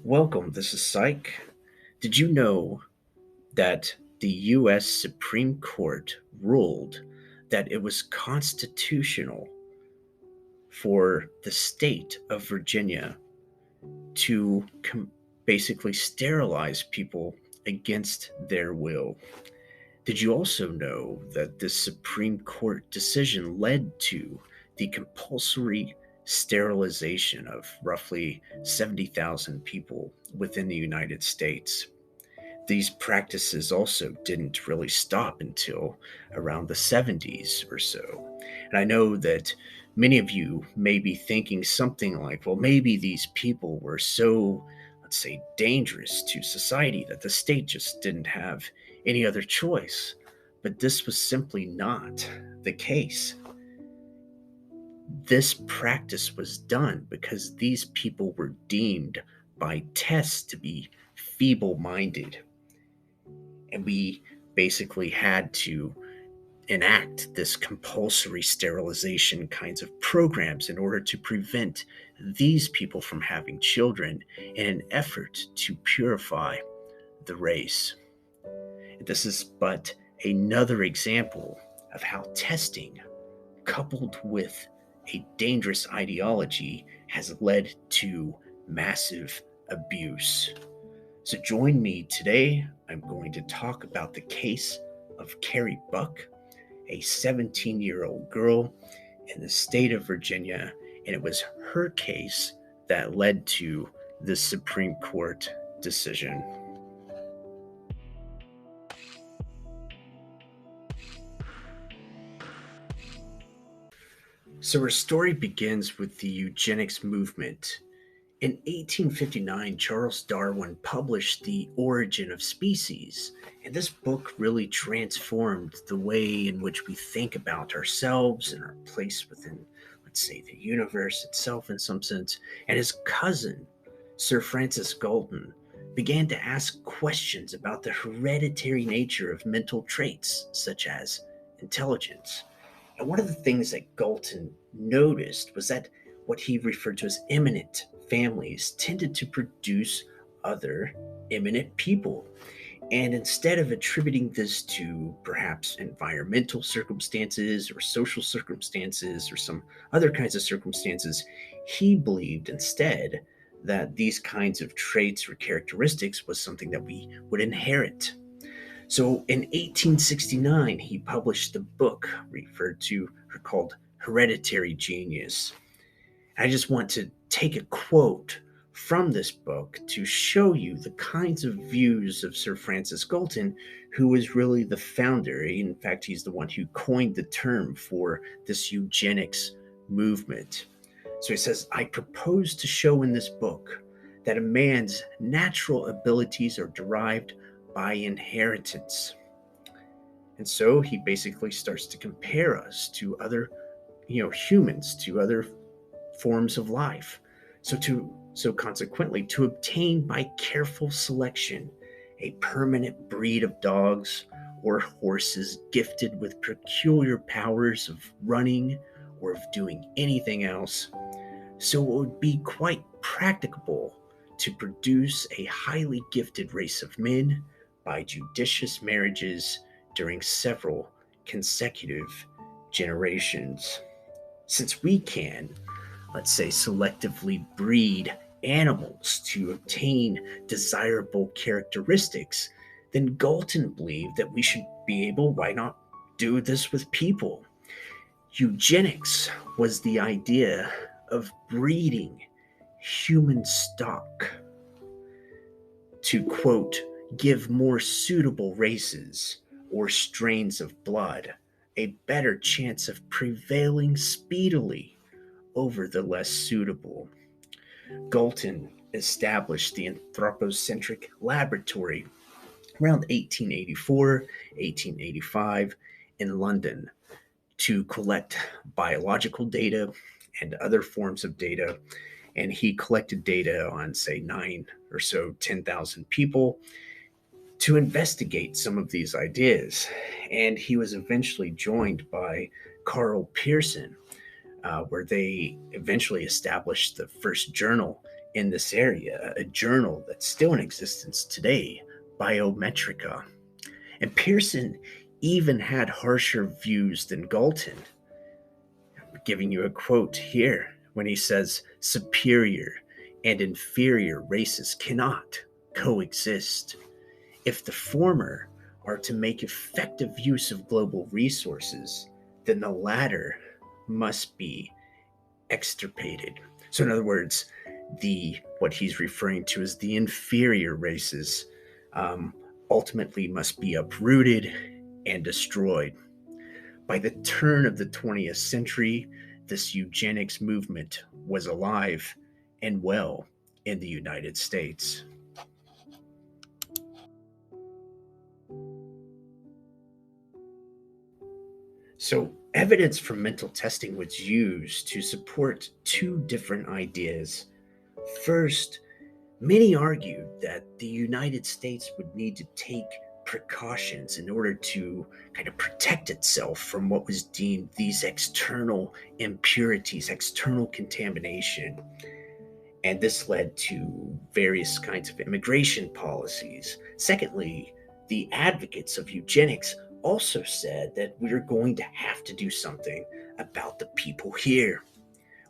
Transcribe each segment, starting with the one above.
Welcome, this is Psych. Did you know that the US Supreme Court ruled that it was constitutional for the state of Virginia to basically sterilize people against their will? Did you also know that this Supreme Court decision led to the compulsory sterilization of roughly 70,000 people within the United States? These practices also didn't really stop until around the 70s or so. And I know that many of you may be thinking something like, well, maybe these people were so, let's say, dangerous to society that the state just didn't have any other choice. But this was simply not the case. This practice was done because these people were deemed by tests to be feeble minded, and we basically had to enact this compulsory sterilization kinds of programs in order to prevent these people from having children in an effort to purify the race. This is but another example of how testing, coupled with a dangerous ideology, has led to massive abuse. So join me today. I'm going to talk about the case of Carrie Buck, a 17-year-old girl in the state of Virginia, and it was her case that led to the Supreme Court decision. So her story begins with the eugenics movement. In 1859, Charles Darwin published The Origin of Species, and this book really transformed the way in which we think about ourselves and our place within, let's say, the universe itself in some sense. And his cousin, Sir Francis Galton, began to ask questions about the hereditary nature of mental traits, such as intelligence. And one of the things that Galton noticed was that what he referred to as eminent families tended to produce other eminent people. And instead of attributing this to perhaps environmental circumstances or social circumstances or some other kinds of circumstances, he believed instead that these kinds of traits or characteristics was something that we would inherit. So in 1869, he published a book referred to or called Hereditary Genius. I just want to take a quote from this book to show you the kinds of views of Sir Francis Galton, who was really the founder. In fact, he's the one who coined the term for this eugenics movement. So he says, I propose to show in this book that a man's natural abilities are derived by inheritance. And so he basically starts to compare us to other, humans, to other forms of life. So consequently, to obtain by careful selection a permanent breed of dogs or horses gifted with peculiar powers of running or of doing anything else, so it would be quite practicable to produce a highly gifted race of men by judicious marriages during several consecutive generations. Since we can, let's say, selectively breed animals to obtain desirable characteristics, then Galton believed that we should be able, why not do this with people? Eugenics was the idea of breeding human stock to, quote, give more suitable races or strains of blood a better chance of prevailing speedily over the less suitable. Galton established the anthropocentric laboratory around 1884, 1885 in London to collect biological data and other forms of data. And he collected data on, say, 10,000 people to investigate some of these ideas. And he was eventually joined by Carl Pearson, where they eventually established the first journal in this area, a journal that's still in existence today, Biometrica. And Pearson even had harsher views than Galton. I'm giving you a quote here when he says, superior and inferior races cannot coexist. If the former are to make effective use of global resources, then the latter must be extirpated. So, in other words, the what he's referring to as the inferior races um, ultimately must be uprooted and destroyed. By the turn of the 20th century, this eugenics movement was alive and well in the United States. So, evidence from mental testing was used to support two different ideas. First, many argued that the United States would need to take precautions in order to kind of protect itself from what was deemed these external impurities, external contamination. And this led to various kinds of immigration policies. Secondly, the advocates of eugenics also said that we're going to have to do something about the people here,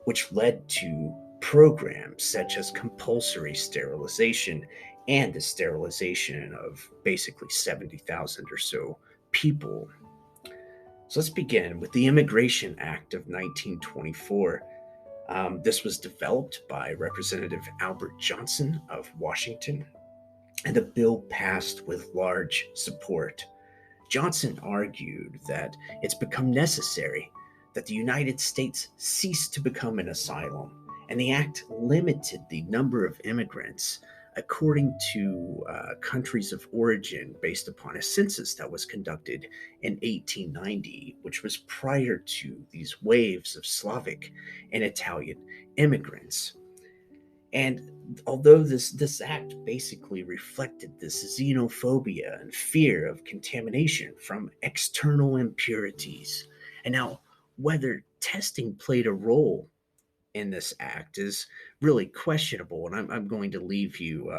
which led to programs such as compulsory sterilization and the sterilization of basically 70,000 or so people. So let's begin with the Immigration Act of 1924. This was developed by Representative Albert Johnson of Washington, and the bill passed with large support. Johnson argued that it's become necessary that the United States cease to become an asylum, and the act limited the number of immigrants according to countries of origin based upon a census that was conducted in 1890, which was prior to these waves of Slavic and Italian immigrants. And although this act basically reflected this xenophobia and fear of contamination from external impurities, and now whether testing played a role in this act is really questionable. And I'm going to leave you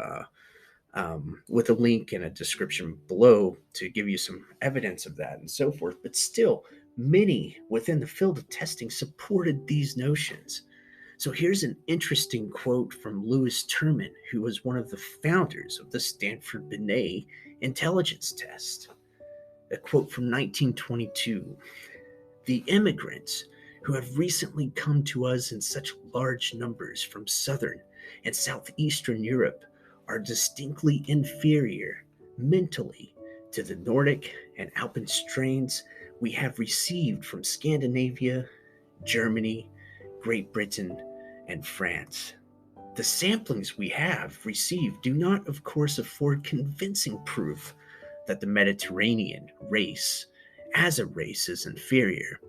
with a link in a description below to give you some evidence of that and so forth. But still, many within the field of testing supported these notions. So here's an interesting quote from Louis Terman, who was one of the founders of the Stanford Binet intelligence test. A quote from 1922: the immigrants who have recently come to us in such large numbers from southern and southeastern Europe are distinctly inferior mentally to the Nordic and Alpine strains we have received from Scandinavia, Germany, Great Britain, and France. The samplings we have received do not, of course, afford convincing proof that the Mediterranean race as a race is inferior.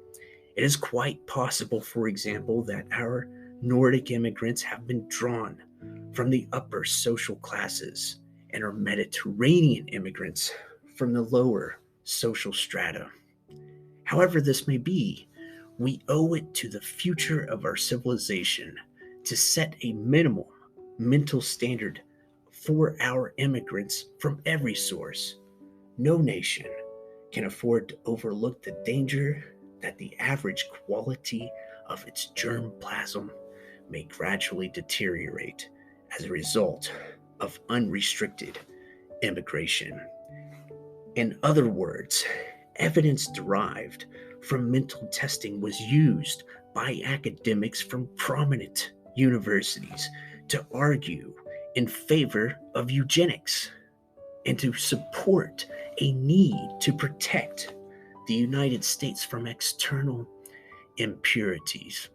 It is quite possible, for example, that our Nordic immigrants have been drawn from the upper social classes and our Mediterranean immigrants from the lower social strata. However, this may be, we owe it to the future of our civilization to set a minimum mental standard for our immigrants from every source. No nation can afford to overlook the danger that the average quality of its germ plasm may gradually deteriorate as a result of unrestricted immigration. In other words, evidence derived from mental testing was used by academics from prominent universities to argue in favor of eugenics and to support a need to protect the United States from external impurities.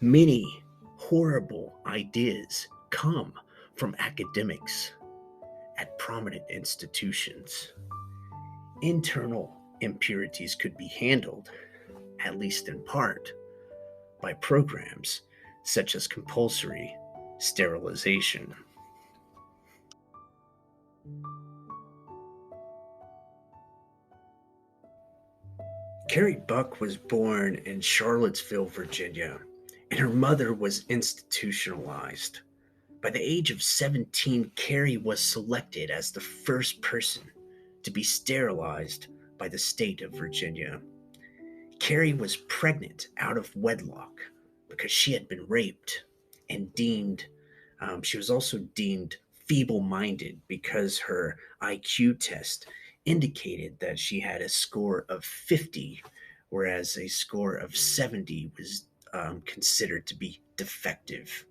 Many horrible ideas come from academics at prominent institutions. Internal impurities could be handled, at least in part, by programs such as compulsory sterilization. Carrie Buck was born in Charlottesville, Virginia, and her mother was institutionalized. By the age of 17, Carrie was selected as the first person to be sterilized by the state of Virginia. Carrie was pregnant out of wedlock because she had been raped and she was also deemed feeble minded because her IQ test indicated that she had a score of 50, whereas a score of 70 was considered to be defective.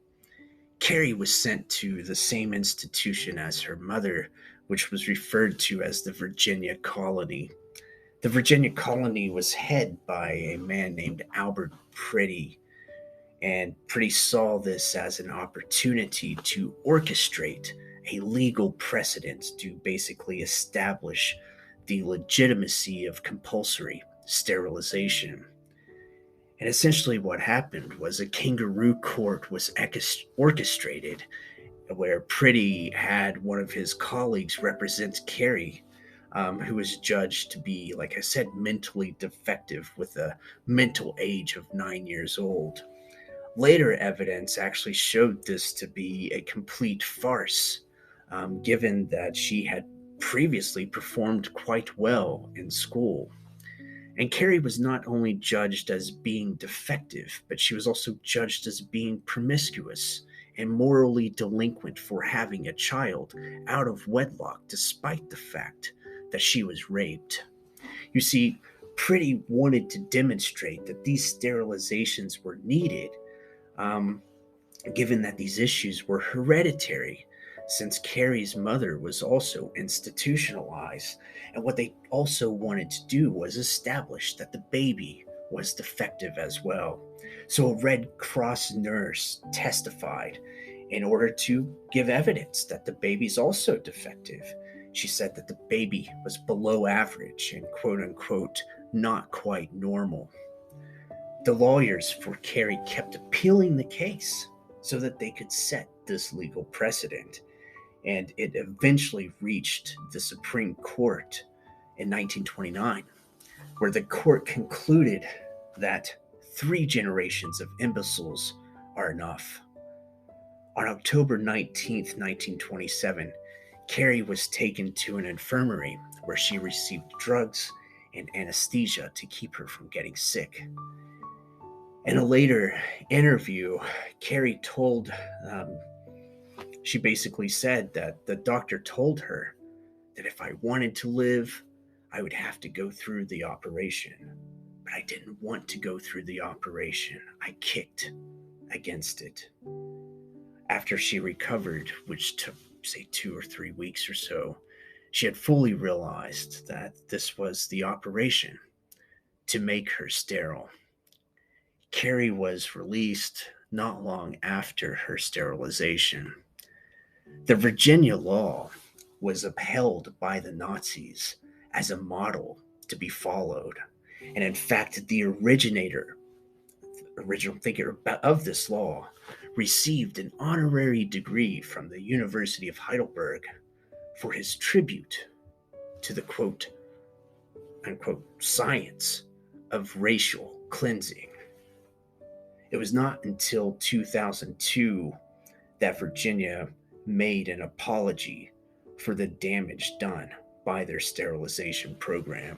Carrie was sent to the same institution as her mother, which was referred to as the Virginia Colony. The Virginia Colony was headed by a man named Albert Priddy, and Priddy saw this as an opportunity to orchestrate a legal precedent to basically establish the legitimacy of compulsory sterilization. And essentially, what happened was a kangaroo court was orchestrated where Priddy had one of his colleagues represent Carrie, who was judged to be, like I said, mentally defective with a mental age of 9 years old. Later evidence actually showed this to be a complete farce, given that she had previously performed quite well in school. And Carrie was not only judged as being defective, but she was also judged as being promiscuous and morally delinquent for having a child out of wedlock, despite the fact that she was raped. You see, Priddy wanted to demonstrate that these sterilizations were needed, um, given that these issues were hereditary, since Carrie's mother was also institutionalized. And what they also wanted to do was establish that the baby was defective as well. So a Red Cross nurse testified in order to give evidence that the baby's also defective. She said that the baby was below average and quote unquote not quite normal. The lawyers for Carrie kept appealing the case so that they could set this legal precedent, and it eventually reached the Supreme Court in 1929, where the court concluded that 3 generations of imbeciles are enough. On October 19th, 1927, Carrie was taken to an infirmary where she received drugs and anesthesia to keep her from getting sick. In a later interview, Carrie she basically said that the doctor told her that if I wanted to live, I would have to go through the operation. But I didn't want to go through the operation. I kicked against it. After she recovered, which took, say, 2 or 3 weeks or so, she had fully realized that this was the operation to make her sterile. Carrie was released not long after her sterilization. The Virginia law was upheld by the Nazis as a model to be followed. And in fact, the original thinker of this law, received an honorary degree from the University of Heidelberg for his tribute to the quote unquote science of racial cleansing. It was not until 2002 that Virginia made an apology for the damage done by their sterilization program.